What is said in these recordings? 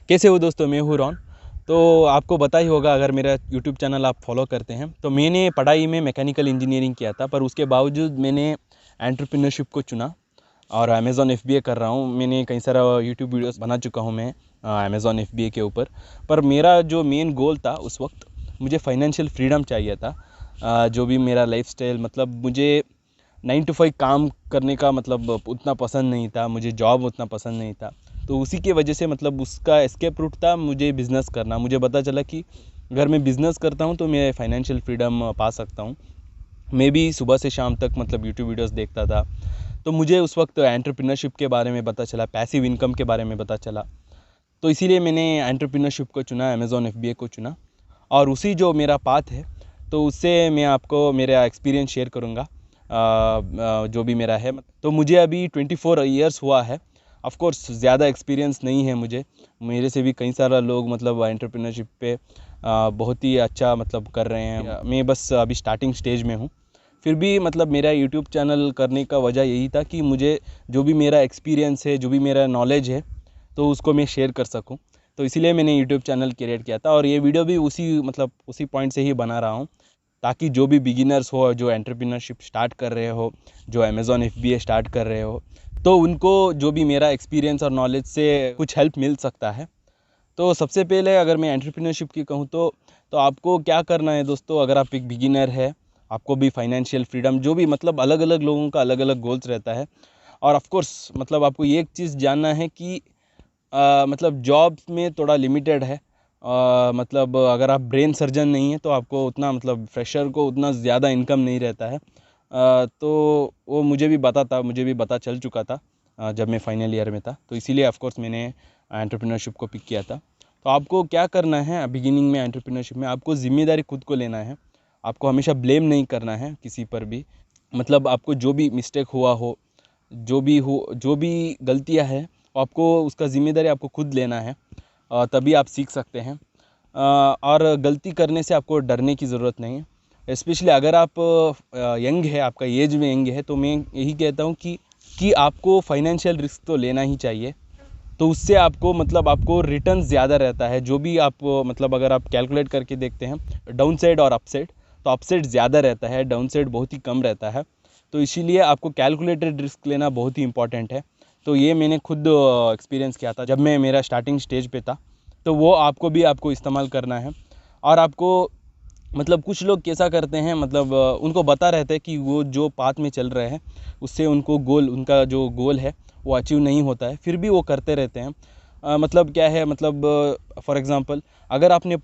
कैसे हो दोस्तों, मैं हूँ रॉन। तो आपको पता ही होगा अगर मेरा यूट्यूब चैनल आप फॉलो करते हैं तो मैंने पढ़ाई में मैकेनिकल इंजीनियरिंग किया था, पर उसके बावजूद मैंने एंटरप्रेन्योरशिप को चुना और अमेज़ॉन एफबीए कर रहा हूँ। मैंने कई सारा यूट्यूब वीडियोस बना चुका हूँ मैं अमेज़ॉन एफबीए के ऊपर। पर मेरा जो मेन गोल था उस वक्त, मुझे फाइनेंशियल फ्रीडम चाहिए था। जो भी मेरा लाइफस्टाइल, मतलब मुझे 9 to 5 काम करने का मतलब उतना पसंद नहीं था, मुझे जॉब उतना पसंद नहीं था। तो उसी के वजह से मतलब उसका एस्केप रूट था मुझे बिज़नेस करना। मुझे पता चला कि अगर मैं बिज़नेस करता हूँ तो मैं फाइनेंशियल फ्रीडम पा सकता हूँ। मैं भी सुबह से शाम तक मतलब यूट्यूब वीडियोस देखता था, तो मुझे उस वक्त एंटरप्रेन्योरशिप के बारे में पता चला, पैसिव इनकम के बारे में पता चला। तो इसीलिए मैंने एंटरप्रेन्योरशिप को चुना, अमेज़ॉन एफबीए को चुना। और उसी जो मेरा पाथ है, तो उससे मैं आपको मेरा एक्सपीरियंस शेयर करूँगा। जो भी मेरा है, तो मुझे अभी 24 ईयर्स हुआ है। ऑफ कोर्स ज़्यादा एक्सपीरियंस नहीं है मुझे, मेरे से भी कई सारा लोग मतलब एंटरप्रेन्योरशिप पे बहुत ही अच्छा मतलब कर रहे हैं। मैं बस अभी स्टार्टिंग स्टेज में हूँ। फिर भी मतलब मेरा यूट्यूब चैनल करने का वजह यही था कि मुझे जो भी मेरा एक्सपीरियंस है, जो भी मेरा नॉलेज है, तो उसको मैं शेयर कर सकूं। तो इसीलिए मैंने यूट्यूब चैनल क्रिएट किया था और ये वीडियो भी उसी पॉइंट से ही बना रहा हूँ, ताकि जो भी बिगिनर्स हो, जो एंटरप्रेन्योरशिप स्टार्ट कर रहे हो, जो अमेज़ॉन एफबीए स्टार्ट कर रहे हो, तो उनको जो भी मेरा एक्सपीरियंस और नॉलेज से कुछ हेल्प मिल सकता है। तो सबसे पहले अगर मैं एंटरप्रेन्योरशिप की कहूँ तो आपको क्या करना है दोस्तों, अगर आप एक बिगिनर है, आपको भी फाइनेंशियल फ्रीडम, जो भी मतलब अलग अलग लोगों का अलग अलग गोल्स रहता है। और ऑफ कोर्स मतलब आपको ये एक चीज़ जानना है कि मतलब जॉब में थोड़ा लिमिटेड है। मतलब अगर आप ब्रेन सर्जन नहीं है तो आपको उतना मतलब फ्रेशर को उतना ज़्यादा इनकम नहीं रहता है। तो वो मुझे भी पता चल चुका था जब मैं फाइनल ईयर में था। तो इसीलिए ऑफ कोर्स मैंने एंटरप्रेन्योरशिप को पिक किया था। तो आपको क्या करना है बिगिनिंग में एंटरप्रेन्योरशिप में, आपको ज़िम्मेदारी खुद को लेना है। आपको हमेशा ब्लेम नहीं करना है किसी पर भी। मतलब आपको जो भी मिस्टेक हुआ हो, जो भी गलतियां है, आपको उसका ज़िम्मेदारी आपको खुद लेना है। तभी आप सीख सकते हैं। और गलती करने से आपको डरने की ज़रूरत नहीं है। स्पेशली अगर आप यंग है, आपका एज में यंग है, तो मैं यही कहता हूँ कि आपको फाइनेंशियल रिस्क तो लेना ही चाहिए। तो उससे आपको मतलब आपको रिटर्न ज़्यादा रहता है। जो भी आप मतलब अगर आप कैलकुलेट करके देखते हैं डाउन साइड और अप साइड, तो अप साइड ज़्यादा रहता है, डाउन साइड बहुत ही कम रहता है। तो इसीलिए आपको कैलकुलेटेड रिस्क लेना बहुत ही इंपॉर्टेंट है। तो ये मैंने खुद एक्सपीरियंस किया था जब मैं मेरा स्टार्टिंग स्टेज पे था। तो वो आपको इस्तेमाल करना है। और आपको मतलब कुछ लोग कैसा करते हैं, मतलब उनको पता रहता है कि वो जो पाथ में चल रहे हैं उससे उनका जो गोल है वो अचीव नहीं होता है, फिर भी वो करते रहते हैं। मतलब क्या है, मतलब फॉर एग्ज़ाम्पल, अगर आपने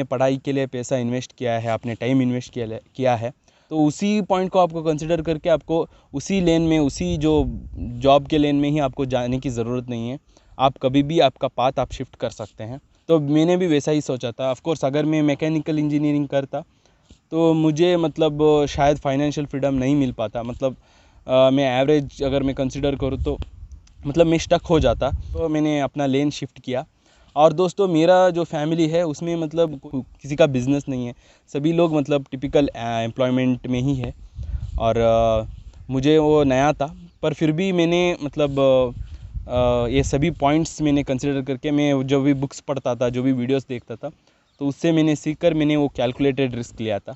पढ़ाई के लिए पैसा इन्वेस्ट किया है, आपने टाइम इन्वेस्ट किया है, तो उसी पॉइंट को आपको कंसिडर करके आपको उसी लेन में, उसी जो जॉब के लेन में ही आपको जाने की ज़रूरत नहीं है। आप कभी भी आपका पाथ आप शिफ्ट कर सकते हैं। तो मैंने भी वैसा ही सोचा था। ऑफ कोर्स अगर मैं मैकेनिकल इंजीनियरिंग करता तो मुझे मतलब शायद फाइनेंशियल फ्रीडम नहीं मिल पाता। मतलब मैं एवरेज अगर मैं कंसिडर करूँ तो मतलब मैं स्टक हो जाता। तो मैंने अपना लेन शिफ्ट किया। और दोस्तों, मेरा जो फैमिली है उसमें मतलब किसी का बिज़नेस नहीं है, सभी लोग मतलब टिपिकल एम्प्लॉयमेंट में ही है। और मुझे वो नया था, पर फिर भी मैंने मतलब ये सभी पॉइंट्स मैंने कंसिडर करके, मैं जो भी बुक्स पढ़ता था, जो भी वीडियोस देखता था, तो उससे मैंने सीख कर मैंने वो कैलकुलेटेड रिस्क लिया था।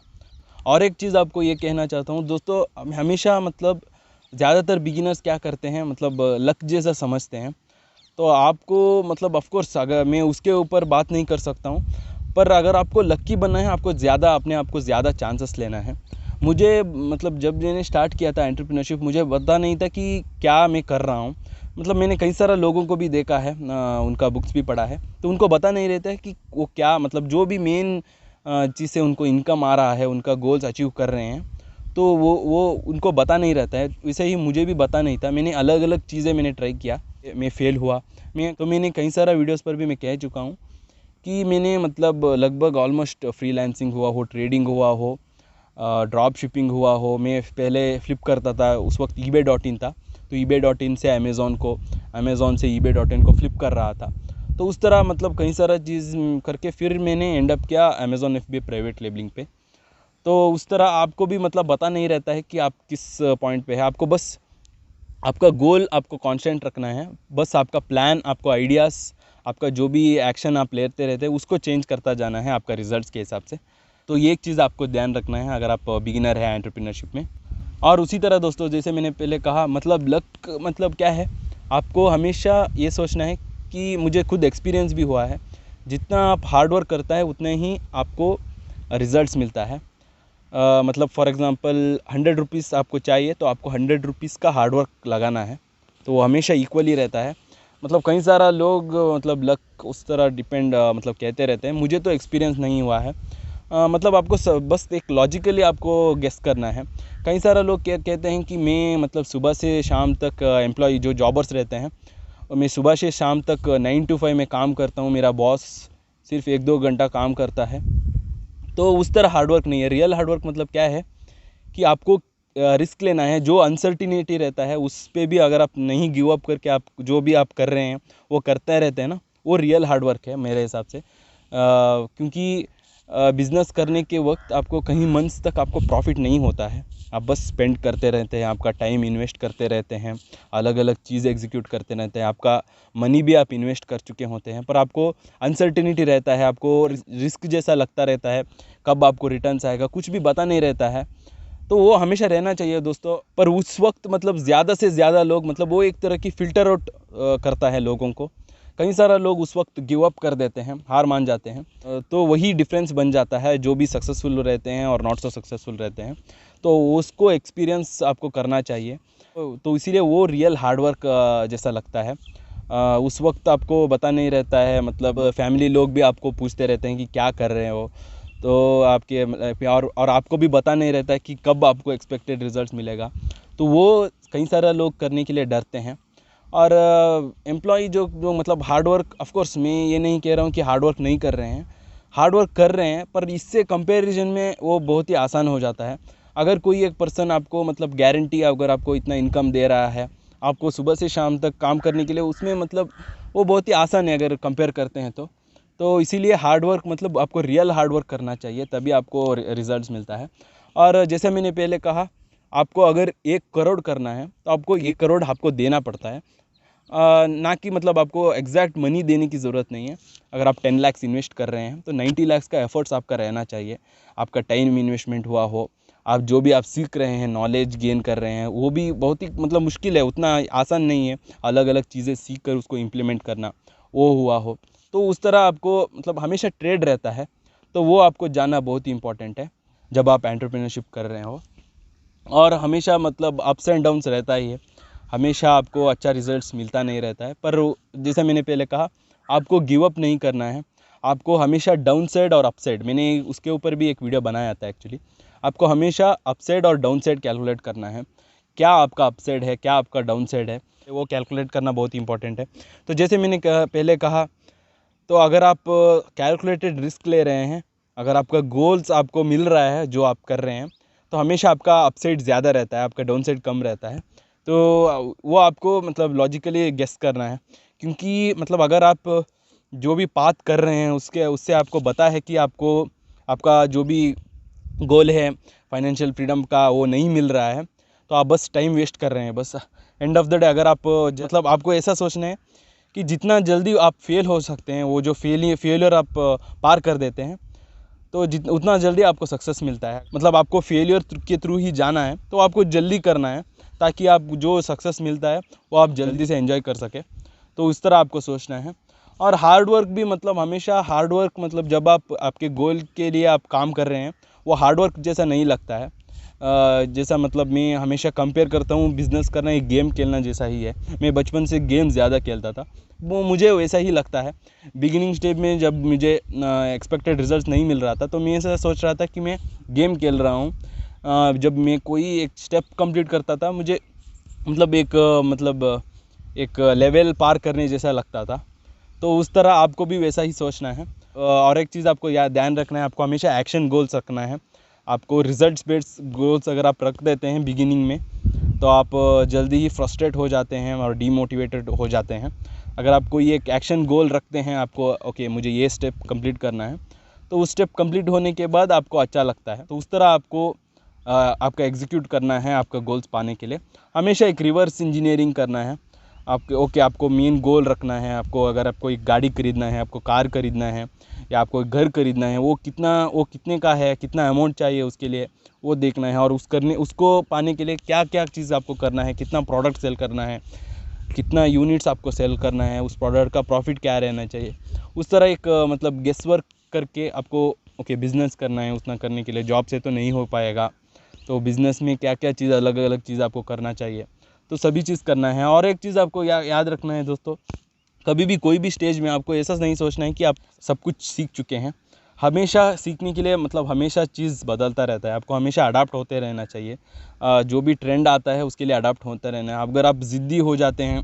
और एक चीज़ आपको ये कहना चाहता हूँ दोस्तों, हमेशा मतलब ज़्यादातर बिगिनर्स क्या करते हैं, मतलब लक जैसा समझते हैं। तो आपको मतलब ऑफ कोर्स अगर मैं उसके ऊपर बात नहीं कर सकता हूँ, पर अगर आपको लक्की बनना है, आपको ज़्यादा अपने आप को ज़्यादा चांसेस लेना है। मुझे मतलब जब मैंने स्टार्ट किया था एंटरप्रेन्योरशिप, मुझे पता नहीं था कि क्या मैं कर रहा हूँ। मतलब मैंने कई सारा लोगों को भी देखा है, उनका बुक्स भी पढ़ा है, तो उनको पता नहीं रहता है कि वो क्या, मतलब जो भी मेन चीज़ से उनको इनकम आ रहा है, उनका गोल्स अचीव कर रहे हैं, तो वो उनको पता नहीं रहता है। वैसे ही मुझे भी पता नहीं था। मैंने अलग अलग चीज़ें मैंने ट्राई किया, मैं फेल हुआ। मैंने कई सारा वीडियोस पर भी मैं कह चुका हूँ कि मैंने मतलब लगभग ऑलमोस्ट फ्रीलांसिंग हुआ हो, ट्रेडिंग हुआ हो, ड्रॉप शिपिंग हुआ हो। मैं पहले फ्लिप करता था, उस वक्त eBay.in था, तो eBay.in से अमेज़ॉन को, अमेज़ॉन से eBay.in को फ्लिप कर रहा था। तो उस तरह मतलब कई सारा चीज़ करके फिर मैंने एंड अप किया अमेज़ॉन FBA प्राइवेट लेबलिंग पे। तो उस तरह आपको भी मतलब पता नहीं रहता है कि आप किस पॉइंट पे है। आपको बस आपका गोल आपको कांस्टेंट रखना है, बस आपका प्लान, आपको आइडियाज़, आपका जो भी एक्शन आप लेते रहते हैं उसको चेंज करता जाना है आपका रिजल्ट्स के हिसाब से। तो ये एक चीज़ आपको ध्यान रखना है अगर आप बिगिनर है एंटरप्रेन्योरशिप में। और उसी तरह दोस्तों, जैसे मैंने पहले कहा, मतलब लक मतलब क्या है, आपको हमेशा ये सोचना है कि मुझे खुद एक्सपीरियंस भी हुआ है, जितना आप हार्ड वर्क करता है उतने ही आपको रिजल्ट्स मिलता है। मतलब फॉर एग्ज़ाम्पल 100 रुपीज़ आपको चाहिए तो आपको 100 रुपीज़ का हार्ड वर्क लगाना है, तो वो हमेशा इक्वली रहता है। मतलब कई सारा लोग मतलब लक उस तरह डिपेंड मतलब कहते रहते हैं, मुझे तो एक्सपीरियंस नहीं हुआ है। मतलब आपको बस एक लॉजिकली आपको गेस करना है। कई सारा लोग कहते हैं कि मैं मतलब सुबह से शाम तक एम्प्लॉय जो जॉबर्स रहते हैं, और मैं सुबह से शाम तक 9 to 5 में काम करता हूँ, मेरा बॉस सिर्फ 1-2 घंटा काम करता है। तो उस तरह हार्डवर्क नहीं है। रियल हार्डवर्क मतलब क्या है कि आपको रिस्क लेना है, जो अनसर्टिनिटी रहता है उस पे भी अगर आप नहीं गिव अप करके आप जो भी आप कर रहे हैं वो करते रहते हैं ना, वो रियल हार्डवर्क है मेरे हिसाब से। क्योंकि बिज़नेस करने के वक्त आपको कहीं मंथ्स तक आपको प्रॉफिट नहीं होता है, आप बस स्पेंड करते रहते हैं, आपका टाइम इन्वेस्ट करते रहते हैं, अलग अलग चीज़ एग्जीक्यूट करते रहते हैं, आपका मनी भी आप इन्वेस्ट कर चुके होते हैं, पर आपको अनसर्टिनिटी रहता है, आपको रिस्क जैसा लगता रहता है, कब आपको रिटर्न्स आएगा कुछ भी पता नहीं रहता है। तो वो हमेशा रहना चाहिए दोस्तों। पर उस वक्त मतलब ज़्यादा से ज़्यादा लोग, मतलब वो एक तरह की फ़िल्टर आउट करता है लोगों को। कई सारा लोग उस वक्त गिव अप कर देते हैं, हार मान जाते हैं। तो वही डिफरेंस बन जाता है, जो भी सक्सेसफुल रहते हैं और नॉट सो सक्सेसफुल रहते हैं, तो उसको एक्सपीरियंस आपको करना चाहिए। तो इसीलिए वो रियल हार्डवर्क जैसा लगता है। उस वक्त आपको पता नहीं रहता है, मतलब फैमिली लोग भी आपको पूछते रहते हैं कि क्या कर रहे हो, तो आपके और आपको भी पता नहीं रहता है कि कब आपको एक्सपेक्टेड रिजल्ट्स मिलेगा। तो वो कई सारा लोग करने के लिए डरते हैं। और एम्प्लॉय जो मतलब हार्ड वर्क, ऑफ कोर्स मैं ये नहीं कह रहा हूँ कि हार्ड वर्क नहीं कर रहे हैं, हार्ड वर्क कर रहे हैं, पर इससे कंपैरिजन में वो बहुत ही आसान हो जाता है। अगर कोई एक पर्सन आपको मतलब गारंटी, अगर आपको इतना इनकम दे रहा है आपको सुबह से शाम तक काम करने के लिए, उसमें मतलब वो बहुत ही आसान है अगर कंपेयर करते हैं तो इसीलिए हार्ड वर्क मतलब आपको रियल हार्ड वर्क करना चाहिए, तभी आपको रिजल्ट्स मिलता है। और जैसे मैंने पहले कहा, आपको अगर 1 करोड़ करना है तो आपको 1 करोड़ आपको देना पड़ता है, ना कि मतलब आपको एग्जैक्ट मनी देने की ज़रूरत नहीं है। अगर आप 10 लाख इन्वेस्ट कर रहे हैं तो 90 लाख का एफर्ट्स आपका रहना चाहिए, आपका टाइम इन्वेस्टमेंट हुआ हो, आप जो भी आप सीख रहे हैं, नॉलेज गेन कर रहे हैं, वो भी बहुत ही मतलब मुश्किल है, उतना आसान नहीं है अलग अलग चीज़ें सीख कर उसको इम्प्लीमेंट करना, वो हुआ हो। तो उस तरह आपको मतलब हमेशा ट्रेड रहता है, तो वो आपको जानना बहुत ही इंपॉर्टेंट है जब आप एंटरप्रेन्योरशिप कर रहे हो। और हमेशा मतलब अप्स एंड डाउन्स रहता ही है, हमेशा आपको अच्छा रिजल्ट्स मिलता नहीं रहता है। पर जैसा मैंने पहले कहा, आपको गिव अप नहीं करना है, आपको हमेशा डाउन साइड और अप साइड, मैंने उसके ऊपर भी एक वीडियो बनाया था एक्चुअली, आपको हमेशा अप साइड और डाउन साइड कैलकुलेट करना है, क्या आपका अप साइड है, क्या आपका डाउन साइड है, वो कैलकुलेट करना बहुत इंपॉर्टेंट है। तो जैसे मैंने पहले कहा, तो अगर आप कैलकुलेटेड रिस्क ले रहे हैं, अगर आपका गोल्स आपको मिल रहा है जो आप कर रहे हैं, तो हमेशा आपका अपसाइड ज़्यादा रहता है, आपका डाउन साइड कम रहता है। तो वो आपको मतलब लॉजिकली गेस करना है, क्योंकि मतलब अगर आप जो भी पाथ कर रहे हैं उससे आपको पता है कि आपको आपका जो भी गोल है फाइनेंशियल फ्रीडम का वो नहीं मिल रहा है, तो आप बस टाइम वेस्ट कर रहे हैं। बस एंड ऑफ द डे अगर आप मतलब आपको ऐसा सोचना है कि जितना जल्दी आप फेल हो सकते हैं, वो जो फेलियर आप पार कर देते हैं, तो उतना जल्दी आपको सक्सेस मिलता है। मतलब आपको फेलियर के थ्रू ही जाना है, तो आपको जल्दी करना है, ताकि आप जो सक्सेस मिलता है वो आप जल्दी से एंजॉय कर सके। तो इस तरह आपको सोचना है। और हार्ड वर्क भी मतलब हमेशा हार्ड वर्क मतलब जब आप आपके गोल के लिए आप काम कर रहे हैं, वो हार्ड वर्क जैसा नहीं लगता है। जैसा मतलब मैं हमेशा कंपेयर करता हूँ, बिज़नेस करना एक गेम खेलना जैसा ही है। मैं बचपन से गेम ज़्यादा खेलता था, वो मुझे वैसा ही लगता है। बिगिनिंग स्टेज में जब मुझे एक्सपेक्टेड रिजल्ट नहीं मिल रहा था, तो मैं ऐसा सोच रहा था कि मैं गेम खेल रहा हूँ। जब मैं कोई एक स्टेप कंप्लीट करता था, मुझे मतलब एक लेवल पार करने जैसा लगता था। तो उस तरह आपको भी वैसा ही सोचना है। और एक चीज़ आपको ध्यान रखना है, आपको हमेशा एक्शन गोल्स रखना है। आपको रिजल्ट्स बेस्ड गोल्स अगर आप रख देते हैं बिगिनिंग में, तो आप जल्दी ही फ्रस्ट्रेट हो जाते हैं और डीमोटिवेटेड हो जाते हैं। अगर आप कोई एक एक्शन गोल रखते हैं, आपको ओके मुझे ये स्टेप कंप्लीट करना है, तो उस स्टेप कंप्लीट होने के बाद आपको अच्छा लगता है। तो उस तरह आपको आपका एग्जीक्यूट करना है आपका गोल्स पाने के लिए, हमेशा एक रिवर्स इंजीनियरिंग करना है। आपको मेन गोल रखना है। आपको अगर आपको एक गाड़ी खरीदना है, आपको कार खरीदना है या आपको एक घर खरीदना है, वो कितने का है, कितना अमाउंट चाहिए उसके लिए, वो देखना है। और उसको पाने के लिए क्या क्या चीज़ आपको करना है, कितना प्रोडक्ट सेल करना है, कितना यूनिट्स आपको सेल करना है, उस प्रोडक्ट का प्रॉफिट क्या रहना चाहिए, उस तरह एक मतलब गेस वर्क करके आपको बिज़नेस करना है। उतना करने के लिए जॉब से तो नहीं हो पाएगा, तो बिज़नेस में क्या क्या चीज़ अलग अलग चीज़ आपको करना चाहिए, तो सभी चीज़ करना है। और एक चीज़ आपको याद रखना है दोस्तों, कभी भी कोई भी स्टेज में आपको ऐसा नहीं सोचना है कि आप सब कुछ सीख चुके हैं। हमेशा सीखने के लिए मतलब हमेशा चीज़ बदलता रहता है, आपको हमेशा अडाप्ट होते रहना चाहिए। जो भी ट्रेंड आता है उसके लिए अडाप्ट होते रहना है। अगर आप ज़िद्दी हो जाते हैं,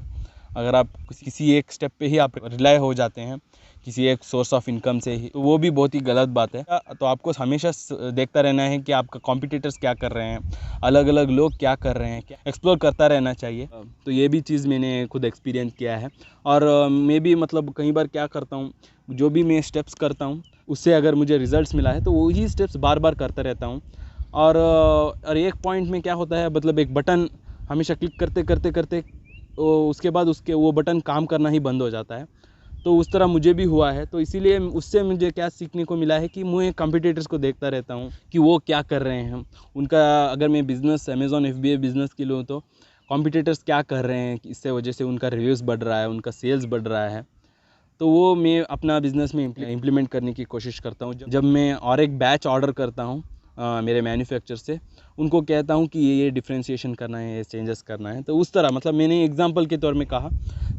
अगर आप किसी एक स्टेप पे ही आप रिलाई हो जाते हैं, किसी एक सोर्स ऑफ इनकम से ही, तो वो भी बहुत ही गलत बात है। तो आपको हमेशा देखता रहना है कि आपका कॉम्पिटिटर्स क्या कर रहे हैं, अलग अलग लोग क्या कर रहे हैं, क्या एक्सप्लोर करता रहना चाहिए। तो ये भी चीज़ मैंने खुद एक्सपीरियंस किया है। और मैं भी मतलब कई बार क्या करता हूँ, जो भी मैं स्टेप्स करता हूँ उससे अगर मुझे रिजल्ट्स मिला है तो वही स्टेप्स बार बार करता रहता हूँ। और एक पॉइंट में क्या होता है, मतलब एक बटन हमेशा क्लिक करते करते करते उसके बाद वो बटन काम करना ही बंद हो जाता है। तो उस तरह मुझे भी हुआ है। तो इसीलिए उससे मुझे क्या सीखने को मिला है कि मैं कंपटीटर्स को देखता रहता हूँ कि वो क्या कर रहे हैं। उनका अगर मैं बिज़नेस अमेज़ॉन FBA बिज़नेस के लूँ तो कंपटीटर्स क्या कर रहे हैं, इससे वजह से उनका रिव्यूज़ बढ़ रहा है, उनका सेल्स बढ़ रहा है, तो वो मैं अपना बिज़नेस में इम्प्लीमेंट करने की कोशिश करता हूँ। जब मैं और एक बैच ऑर्डर करता हूँ मेरे मैन्युफैक्चर से, उनको कहता हूँ कि ये डिफ्रेंशिएशन करना है, ये चेंजेस करना है। तो उस तरह मतलब मैंने एग्जांपल के तौर में कहा,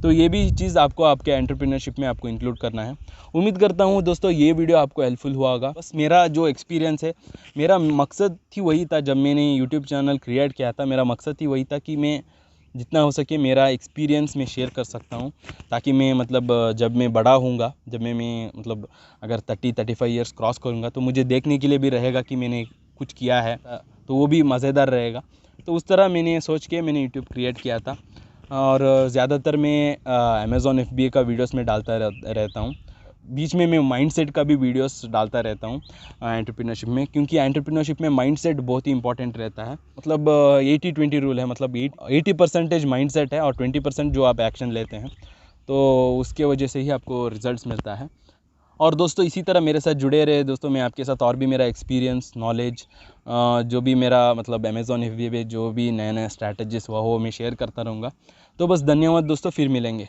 तो ये भी चीज़ आपको आपके एंटरप्रेन्योरशिप में आपको इंक्लूड करना है। उम्मीद करता हूँ दोस्तों ये वीडियो आपको हेल्पफुल हुआ होगा। बस मेरा जो एक्सपीरियंस है, मेरा मकसद ही वही था जब मैंने यूट्यूब चैनल क्रिएट किया था, मेरा मकसद ही वही था कि मैं जितना हो सके मेरा एक्सपीरियंस मैं शेयर कर सकता हूँ, ताकि मैं मतलब जब मैं बड़ा होऊंगा, जब मैं मतलब अगर 30-35 ईयर्स क्रॉस करूँगा तो मुझे देखने के लिए भी रहेगा कि मैंने कुछ किया है, तो वो भी मज़ेदार रहेगा। तो उस तरह मैंने सोच के मैंने यूट्यूब क्रिएट किया था। और ज़्यादातर मैं अमेज़ॉन FBA का वीडियोस में डालता रहता हूँ। बीच में मैं माइंडसेट का भी वीडियोस डालता रहता हूँ एंटरप्रेन्योरशिप में, क्योंकि एंटरप्रेन्योरशिप में माइंडसेट बहुत ही इंपॉर्टेंट रहता है। मतलब 80-20 रूल है, मतलब 80% माइंडसेट है और 20% जो आप एक्शन लेते हैं, तो उसके वजह से ही आपको रिजल्ट्स मिलता है। और दोस्तों इसी तरह मेरे साथ जुड़े रहे दोस्तों, मैं आपके साथ और भी मेरा एक्सपीरियंस नॉलेज जो भी मेरा मतलब अमेज़ॉन FBA पे जो भी नए नए स्ट्रैटेजीज हुआ हो मैं शेयर करता रहूँगा। तो बस धन्यवाद दोस्तों, फिर मिलेंगे।